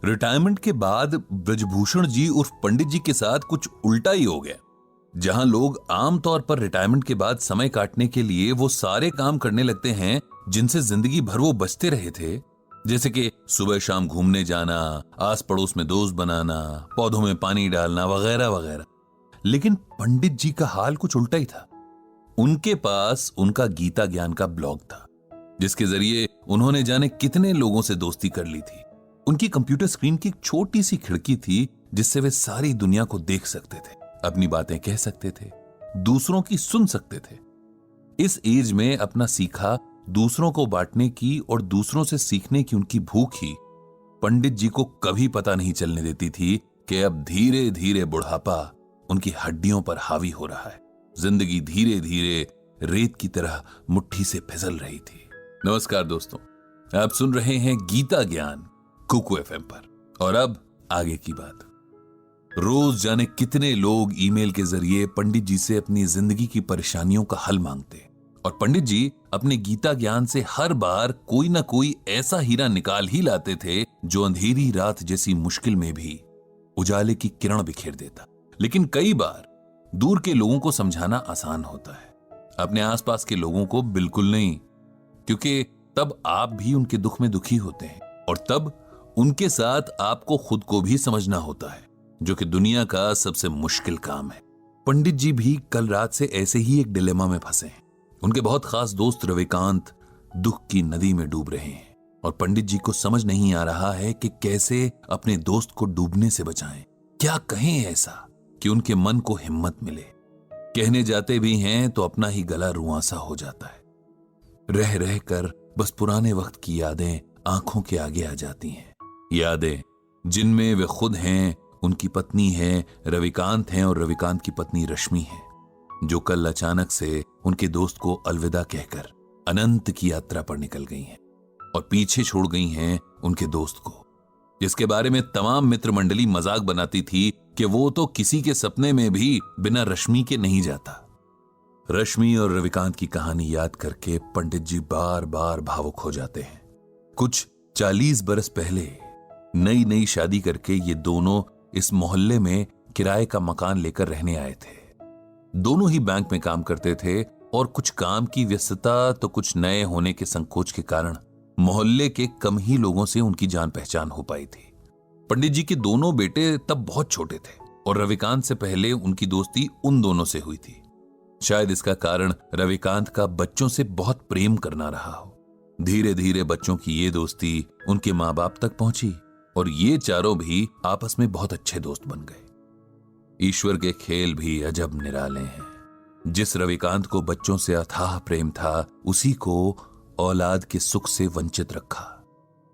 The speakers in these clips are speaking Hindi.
रिटायरमेंट के बाद ब्रजभूषण जी उर्फ पंडित जी के साथ कुछ उल्टा ही हो गया। जहां लोग आमतौर पर रिटायरमेंट के बाद समय काटने के लिए वो सारे काम करने लगते हैं जिनसे जिंदगी भर वो बचते रहे थे, जैसे कि सुबह शाम घूमने जाना, आस पड़ोस में दोस्त बनाना, पौधों में पानी डालना वगैरह वगैरह। लेकिन पंडित जी का हाल कुछ उल्टा ही था। उनके पास उनका गीता ज्ञान का ब्लॉग था, जिसके जरिए उन्होंने जाने कितने लोगों से दोस्ती कर ली थी। उनकी कंप्यूटर स्क्रीन की एक छोटी सी खिड़की थी जिससे वे सारी दुनिया को देख सकते थे, अपनी बातें कह सकते थे, दूसरों की सुन सकते थे। इस एज में अपना सीखा दूसरों को बांटने की और दूसरों से सीखने की उनकी भूख ही पंडित जी को कभी पता नहीं चलने देती थी कि अब धीरे धीरे बुढ़ापा उनकी हड्डियों पर हावी हो रहा है। जिंदगी धीरे धीरे रेत की तरह मुट्ठी से फिसल रही थी। नमस्कार दोस्तों, आप सुन रहे हैं गीता ज्ञान कुकू एफएम पर। और अब आगे की बात। रोज जाने कितने लोग ईमेल के जरिए पंडित जी से अपनी जिंदगी की परेशानियों का हल मांगते, और पंडित जी अपने गीता ज्ञान से हर बार कोई ना कोई ऐसा हीरा निकाल ही लाते थे जो अंधेरी रात जैसी मुश्किल में भी उजाले की किरण बिखेर देता। लेकिन कई बार दूर के लोगों को समझाना आसान होता है, अपने आसपास के लोगों को बिल्कुल नहीं, क्योंकि तब आप भी उनके दुख में दुखी होते हैं और तब उनके साथ आपको खुद को भी समझना होता है, जो कि दुनिया का सबसे मुश्किल काम है। पंडित जी भी कल रात से ऐसे ही एक डिलेमा में फंसे हैं। उनके बहुत खास दोस्त रविकांत दुख की नदी में डूब रहे हैं और पंडित जी को समझ नहीं आ रहा है कि कैसे अपने दोस्त को डूबने से बचाएं। क्या कहें ऐसा कि उनके मन को हिम्मत मिले। कहने जाते भी हैं तो अपना ही गला रुआंसा हो जाता है। रह रह कर बस पुराने वक्त की यादें आंखों के आगे आ जाती हैं। यादें जिनमें वे खुद हैं, उनकी पत्नी है रविकांत हैं और रविकांत की पत्नी रश्मि है, जो कल अचानक से उनके दोस्त को अलविदा कहकर अनंत की यात्रा पर निकल गई हैं और पीछे छोड़ गई हैं उनके दोस्त को, जिसके बारे में तमाम मित्र मंडली मजाक बनाती थी कि वो तो किसी के सपने में भी बिना रश्मि के नहीं जाता। रश्मि और रविकांत की कहानी याद करके पंडित जी बार बार भावुक हो जाते हैं। कुछ 40 बरस पहले नई नई शादी करके ये दोनों इस मोहल्ले में किराए का मकान लेकर रहने आए थे। दोनों ही बैंक में काम करते थे और कुछ काम की व्यस्तता तो कुछ नए होने के संकोच के कारण मोहल्ले के कम ही लोगों से उनकी जान पहचान हो पाई थी। पंडित जी के दोनों बेटे तब बहुत छोटे थे और रविकांत से पहले उनकी दोस्ती उन दोनों से हुई थी। शायद इसका कारण रविकांत का बच्चों से बहुत प्रेम करना रहा हो। धीरे धीरे बच्चों की ये दोस्ती उनके माँ बाप तक पहुंची और ये चारों भी आपस में बहुत अच्छे दोस्त बन गए। ईश्वर के खेल भी अजब निराले हैं। जिस रविकांत को बच्चों से अथाह प्रेम था, उसी को औलाद के सुख से वंचित रखा।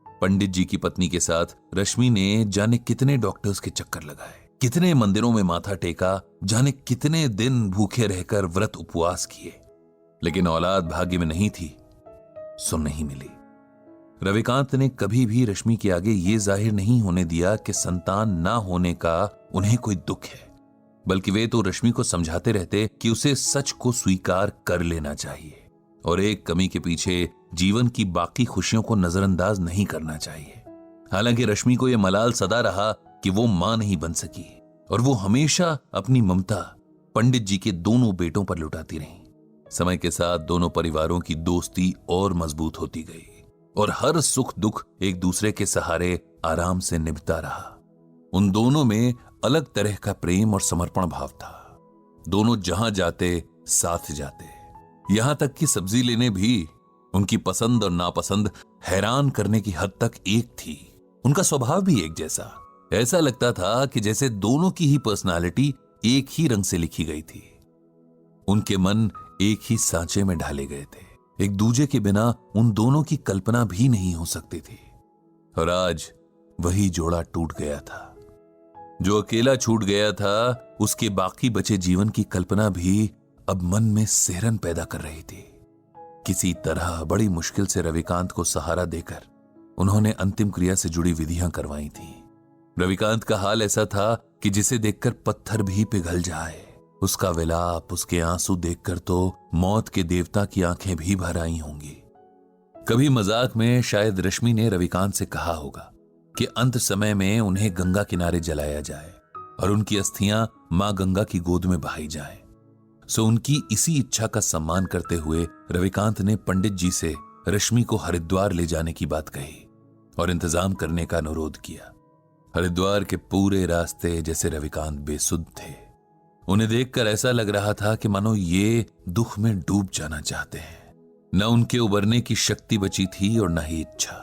पंडित जी की पत्नी के साथ रश्मि ने जाने कितने डॉक्टर्स के चक्कर लगाए, कितने मंदिरों में माथा टेका, जाने कितने दिन भूखे रहकर व्रत उपवास किए, लेकिन औलाद भाग्य में नहीं थी, सो नहीं मिली। रविकांत ने कभी भी रश्मि के आगे ये जाहिर नहीं होने दिया कि संतान ना होने का उन्हें कोई दुख है, बल्कि वे तो रश्मि को समझाते रहते कि उसे सच को स्वीकार कर लेना चाहिए और एक कमी के पीछे जीवन की बाकी खुशियों को नजरअंदाज नहीं करना चाहिए। हालांकि रश्मि को यह मलाल सदा रहा कि वो मां नहीं बन सकी और वो हमेशा अपनी ममता पंडित जी के दोनों बेटों पर लुटाती रही। समय के साथ दोनों परिवारों की दोस्ती और मजबूत होती गई और हर सुख दुख एक दूसरे के सहारे आराम से निभता रहा। उन दोनों में अलग तरह का प्रेम और समर्पण भाव था। दोनों जहां जाते साथ जाते, यहां तक कि सब्जी लेने भी उनकी पसंद और नापसंद हैरान करने की हद तक एक थी। उनका स्वभाव भी एक जैसा। ऐसा लगता था कि जैसे दोनों की ही पर्सनालिटी एक ही रंग से लिखी गई थी। उनके मन एक ही सांचे में ढाले गए थे। एक दूजे के बिना उन दोनों की कल्पना भी नहीं हो सकती थी। और आज वही जोड़ा टूट गया था। जो अकेला छूट गया था, उसके बाकी बचे जीवन की कल्पना भी अब मन में सिहरन पैदा कर रही थी। किसी तरह बड़ी मुश्किल से रविकांत को सहारा देकर उन्होंने अंतिम क्रिया से जुड़ी विधियां करवाई थी। रविकांत का हाल ऐसा था कि जिसे देखकर पत्थर भी पिघल जाए। उसका विलाप, उसके आंसू देखकर तो मौत के देवता की आंखें भी भर आई होंगी। कभी मजाक में शायद रश्मि ने रविकांत से कहा होगा कि अंत समय में उन्हें गंगा किनारे जलाया जाए और उनकी अस्थियां मां गंगा की गोद में बहाई जाएं। सो उनकी इसी इच्छा का सम्मान करते हुए रविकांत ने पंडित जी से रश्मि को हरिद्वार ले जाने की बात कही और इंतजाम करने का अनुरोध किया। हरिद्वार के पूरे रास्ते जैसे रविकांत बेसुध थे। उन्हें देखकर ऐसा लग रहा था कि मानो ये दुख में डूब जाना चाहते हैं। न उनके उबरने की शक्ति बची थी और न ही इच्छा।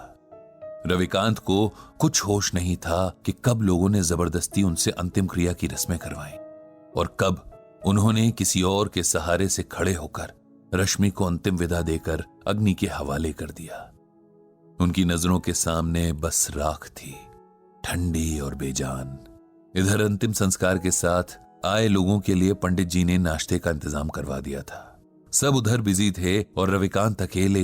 रविकांत को कुछ होश नहीं था कि कब लोगों ने जबरदस्ती उनसे अंतिम क्रिया की रस्में करवाई और कब उन्होंने किसी और के सहारे से खड़े होकर रश्मि को अंतिम विदा देकर अग्नि के हवाले कर दिया। उनकी नजरों के सामने बस राख थी, ठंडी और बेजान। इधर अंतिम संस्कार के साथ आए लोगों के लिए पंडित जी ने नाश्ते का इंतजाम करवा दिया था। सब उधर बिजी थे और रविकांत अकेले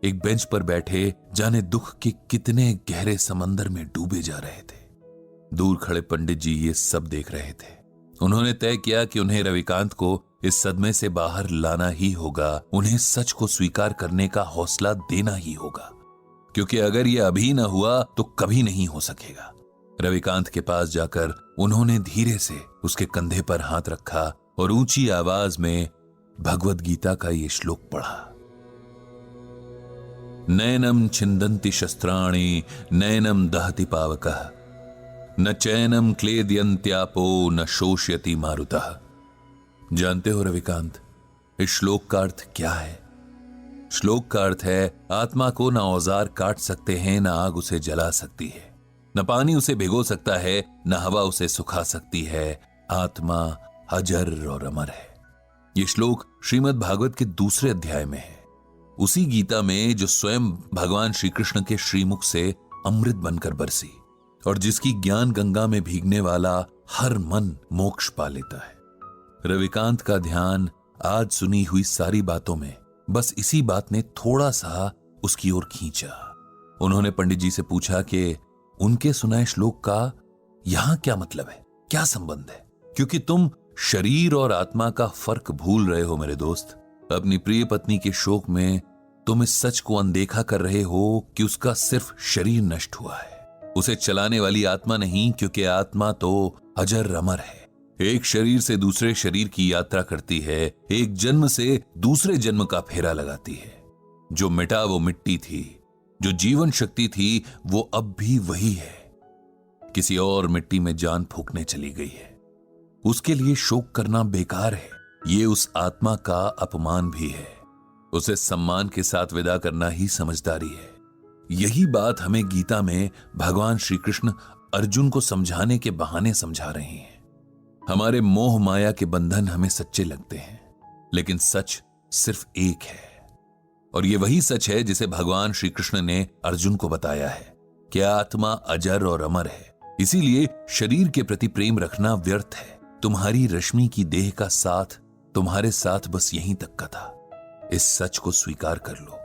एक बेंच पर बैठे जाने दुख के कितने गहरे समंदर में डूबे जा रहे थे। दूर खड़े पंडित जी ये सब देख रहे थे। उन्होंने तय किया कि उन्हें रविकांत को इस सदमे से बाहर लाना ही होगा, उन्हें सच को स्वीकार करने का हौसला देना ही होगा, क्योंकि अगर यह अभी न हुआ तो कभी नहीं हो सकेगा। रविकांत के पास जाकर उन्होंने धीरे से उसके कंधे पर हाथ रखा और ऊंची आवाज में भगवद गीता का ये श्लोक पढ़ा। नैनम छिंदन्ति शस्त्राणि नैनम दहति पावकः न चैनम क्लेदयन्त्यापो न शोष्यति मारुतः। जानते हो रविकांत, इस श्लोक का अर्थ क्या है? श्लोक का अर्थ है, आत्मा को न औजार काट सकते हैं, न आग उसे जला सकती है, न पानी उसे भिगो सकता है, न हवा उसे सुखा सकती है। आत्मा अजर और अमर है। यह श्लोक श्रीमद् भागवत के दूसरे अध्याय में है, उसी गीता में जो स्वयं भगवान श्री कृष्ण के श्रीमुख से अमृत बनकर बरसी और जिसकी ज्ञान गंगा में भीगने वाला हर मन मोक्ष पा लेता है। रविकांत का ध्यान आज सुनी हुई सारी बातों में बस इसी बात ने थोड़ा सा उसकी ओर खींचा। उन्होंने पंडित जी से पूछा कि उनके सुनाए श्लोक का यहां क्या मतलब है, क्या संबंध है? क्योंकि तुम शरीर और आत्मा का फर्क भूल रहे हो मेरे दोस्त। अपनी प्रिय पत्नी के शोक में तुम इस सच को अनदेखा कर रहे हो कि उसका सिर्फ शरीर नष्ट हुआ है, उसे चलाने वाली आत्मा नहीं, क्योंकि आत्मा तो अजर अमर है। एक शरीर से दूसरे शरीर की यात्रा करती है, एक जन्म से दूसरे जन्म का फेरा लगाती है। जो मिटा वो मिट्टी थी, जो जीवन शक्ति थी वो अब भी वही है, किसी और मिट्टी में जान फूंकने चली गई है। उसके लिए शोक करना बेकार है, ये उस आत्मा का अपमान भी है। उसे सम्मान के साथ विदा करना ही समझदारी है। यही बात हमें गीता में भगवान श्री कृष्ण अर्जुन को समझाने के बहाने समझा रहे हैं। हमारे मोह माया के बंधन हमें सच्चे लगते हैं, लेकिन सच सिर्फ एक है, और ये वही सच है जिसे भगवान श्री कृष्ण ने अर्जुन को बताया है कि आत्मा अजर और अमर है। इसीलिए शरीर के प्रति प्रेम रखना व्यर्थ है। तुम्हारी रश्मि की देह का साथ तुम्हारे साथ बस यहीं तक का था। इस सच को स्वीकार कर लो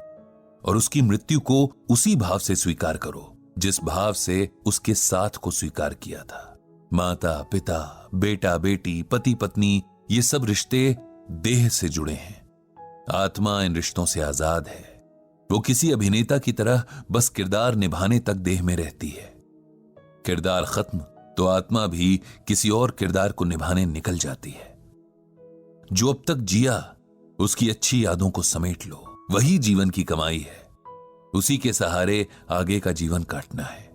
और उसकी मृत्यु को उसी भाव से स्वीकार करो जिस भाव से उसके साथ को स्वीकार किया था। माता पिता, बेटा बेटी, पति पत्नी, ये सब रिश्ते देह से जुड़े हैं। आत्मा इन रिश्तों से आजाद है। वो किसी अभिनेता की तरह बस किरदार निभाने तक देह में रहती है। किरदार खत्म तो आत्मा भी किसी और किरदार को निभाने निकल जाती है। जो अब तक जिया उसकी अच्छी यादों को समेट लो, वही जीवन की कमाई है। उसी के सहारे आगे का जीवन काटना है।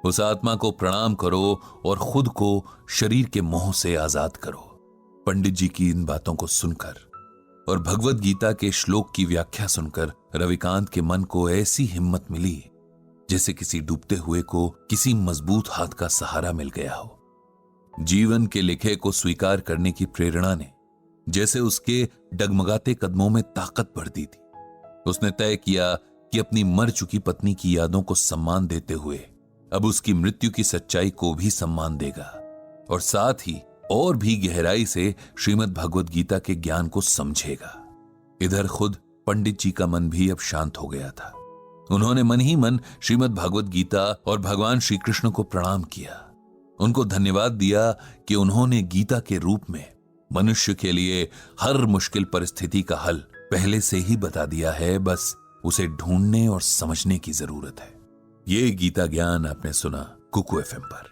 उस आत्मा को प्रणाम करो और खुद को शरीर के मोह से आजाद करो। पंडित जी की इन बातों को सुनकर और भगवद गीता के श्लोक की व्याख्या सुनकर रविकांत के मन को ऐसी हिम्मत मिली जैसे किसी डूबते हुए को किसी मजबूत हाथ का सहारा मिल गया हो। जीवन के लिखे को स्वीकार करने की प्रेरणा ने जैसे उसके डगमगाते कदमों में ताकत भर दी थी। उसने तय किया कि अपनी मर चुकी पत्नी की यादों को सम्मान देते हुए अब उसकी मृत्यु की सच्चाई को भी सम्मान देगा और साथ ही और भी गहराई से श्रीमद् भगवद गीता के ज्ञान को समझेगा। इधर खुद पंडित जी का मन भी अब शांत हो गया था। उन्होंने मन ही मन श्रीमद् भगवद गीता और भगवान श्री कृष्ण को प्रणाम किया। उनको धन्यवाद दिया कि उन्होंने गीता के रूप में मनुष्य के लिए हर मुश्किल परिस्थिति का हल पहले से ही बता दिया है, बस उसे ढूंढने और समझने की जरूरत है। ये गीता ज्ञान आपने सुना कुकू एफएम पर।